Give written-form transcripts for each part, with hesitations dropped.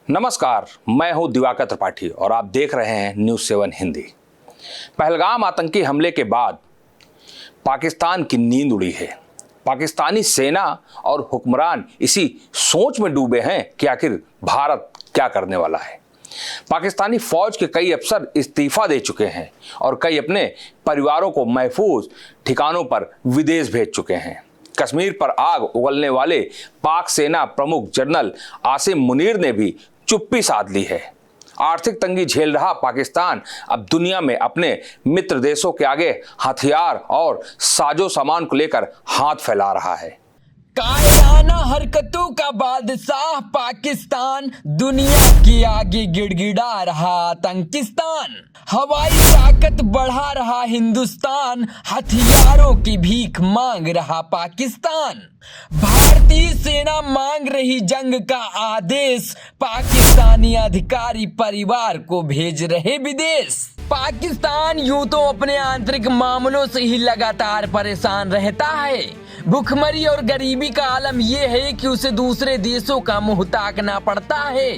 नमस्कार, मैं हूं दिवाकर त्रिपाठी और आप देख रहे हैं न्यूज़ 7 हिंदी। पहलगाम आतंकी हमले के बाद पाकिस्तान की नींद उड़ी है। पाकिस्तानी सेना और हुक्मरान इसी सोच में डूबे हैं कि आखिर भारत क्या करने वाला है। पाकिस्तानी फौज के कई अफसर इस्तीफा दे चुके हैं और कई अपने परिवारों को महफूज ठिकानों पर विदेश भेज चुके हैं। कश्मीर पर आग उगलने वाले पाक सेना प्रमुख जनरल आसिम मुनीर ने भी चुप्पी साध ली है। आर्थिक तंगी झेल रहा पाकिस्तान अब दुनिया में अपने मित्र देशों के आगे हथियार और साजो सामान को लेकर हाथ फैला रहा है। कायराना हरकतों का बादशाह पाकिस्तान, दुनिया के आगे गिड़गिड़ा रहा आतंकिस्तान। हवाई ताकत बढ़ा रहा हिंदुस्तान, हथियारों की भीख मांग रहा पाकिस्तान। भारतीय सेना मांग रही जंग का आदेश, पाकिस्तानी अधिकारी परिवार को भेज रहे विदेश। पाकिस्तान यूं तो अपने आंतरिक मामलों से ही लगातार परेशान रहता है। भूखमरी और गरीबी का आलम यह है कि उसे दूसरे देशों का मुंह ताकना पड़ता है।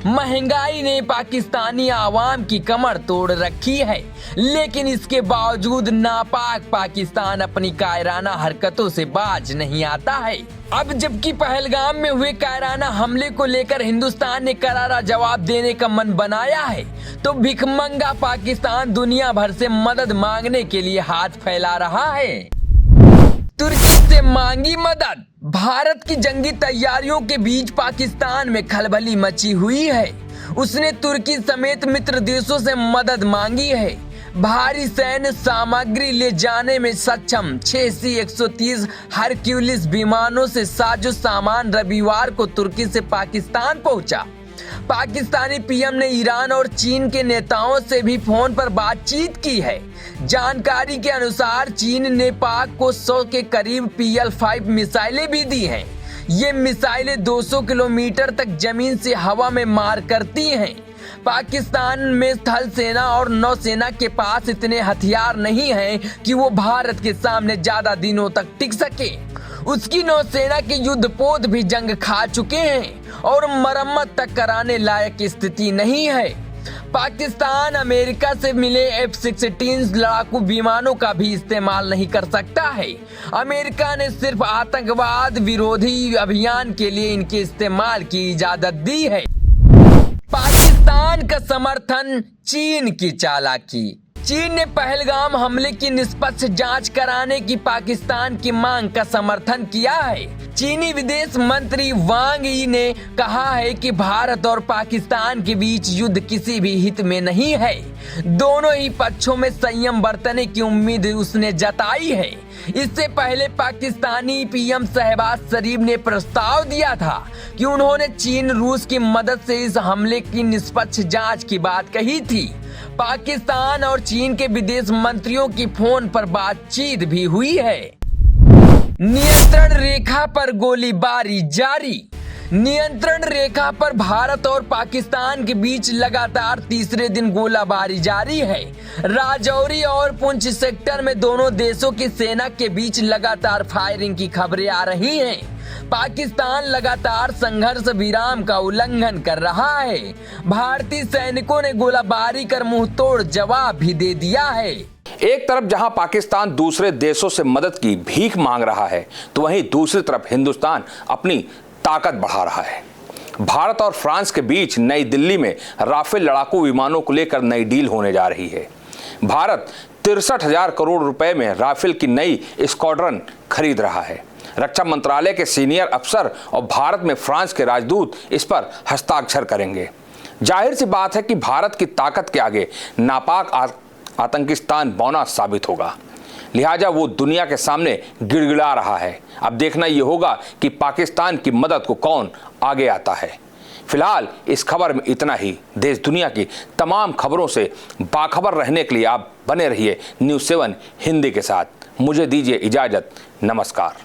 महंगाई ने पाकिस्तानी आवाम की कमर तोड़ रखी है, लेकिन इसके बावजूद नापाक पाकिस्तान अपनी कायराना हरकतों से बाज नहीं आता है। अब जबकि पहलगाम में हुए कायराना हमले को लेकर हिंदुस्तान ने करारा जवाब देने का मन बनाया है, तो भिखमंगा पाकिस्तान दुनिया भर से मदद मांगने के लिए हाथ फैला रहा है। तुर्की से मांगी मदद। भारत की जंगी तैयारियों के बीच पाकिस्तान में खलबली मची हुई है। उसने तुर्की समेत मित्र देशों से मदद मांगी है। भारी सैन्य सामग्री ले जाने में सक्षम 6C-130 हरक्यूलिस विमानों से साजो सामान रविवार को तुर्की से पाकिस्तान पहुंचा। पाकिस्तानी पीएम ने ईरान और चीन के नेताओं से भी फोन पर बातचीत की है। जानकारी के अनुसार चीन ने पाक को 100 के करीब PL-5 मिसाइलें भी दी हैं। ये मिसाइलें 200 किलोमीटर तक जमीन से हवा में मार करती हैं। पाकिस्तान में थल सेना और नौसेना के पास इतने हथियार नहीं हैं कि वो भारत के सामने ज्यादा दिनों तक टिक सके। उसकी नौसेना के युद्धपोत भी जंग खा चुके हैं और मरम्मत तक कराने लायक स्थिति नहीं है। पाकिस्तान अमेरिका से मिले F-16 लड़ाकू विमानों का भी इस्तेमाल नहीं कर सकता है। अमेरिका ने सिर्फ आतंकवाद विरोधी अभियान के लिए इनके इस्तेमाल की इजाजत दी है। पाकिस्तान का समर्थन, चीन की चालाकी। चीन ने पहलगाम हमले की निष्पक्ष जांच कराने की पाकिस्तान की मांग का समर्थन किया है। चीनी विदेश मंत्री वांग यी ने कहा है कि भारत और पाकिस्तान के बीच युद्ध किसी भी हित में नहीं है। दोनों ही पक्षों में संयम बरतने की उम्मीद उसने जताई है। इससे पहले पाकिस्तानी पीएम शहबाज शरीफ ने प्रस्ताव दिया था कि उन्होंने चीन रूस की मदद से इस हमले की निष्पक्ष जांच की बात कही थी। पाकिस्तान और चीन के विदेश मंत्रियों की फोन पर बातचीत भी हुई है। नियंत्रण रेखा पर गोलीबारी जारी। नियंत्रण रेखा पर भारत और पाकिस्तान के बीच लगातार तीसरे दिन गोलाबारी जारी है। राजौरी और पुंछ सेक्टर में दोनों देशों की सेना के बीच लगातार फायरिंग की खबरें आ रही हैं। पाकिस्तान लगातार संघर्ष विराम का उल्लंघन कर रहा है। भारतीय सैनिकों ने गोलाबारी कर मुंहतोड़ जवाब भी दे दिया है। एक तरफ जहां पाकिस्तान दूसरे देशों से मदद की भीख मांग रहा है, तो वहीं दूसरी तरफ हिंदुस्तान अपनी ताकत बढ़ा रहा है। भारत और फ्रांस के बीच नई दिल्ली में राफेल लड़ाकू विमानों को लेकर नई डील होने जा रही है। भारत 63,000 करोड़ रुपए में राफेल की नई स्क्वाड्रन खरीद रहा है। रक्षा मंत्रालय के सीनियर अफसर और भारत में फ्रांस के राजदूत इस पर हस्ताक्षर करेंगे। जाहिर सी बात है कि भारत की ताकत के आगे नापाक आतंकिस्तान बौना साबित होगा। लिहाजा वो दुनिया के सामने गिड़गिड़ा रहा है। अब देखना ये होगा कि पाकिस्तान की मदद को कौन आगे आता है। फिलहाल इस खबर में इतना ही। देश दुनिया की तमाम खबरों से बाखबर रहने के लिए आप बने रहिए न्यूज़ 7 हिंदी के साथ। मुझे दीजिए इजाज़त। नमस्कार।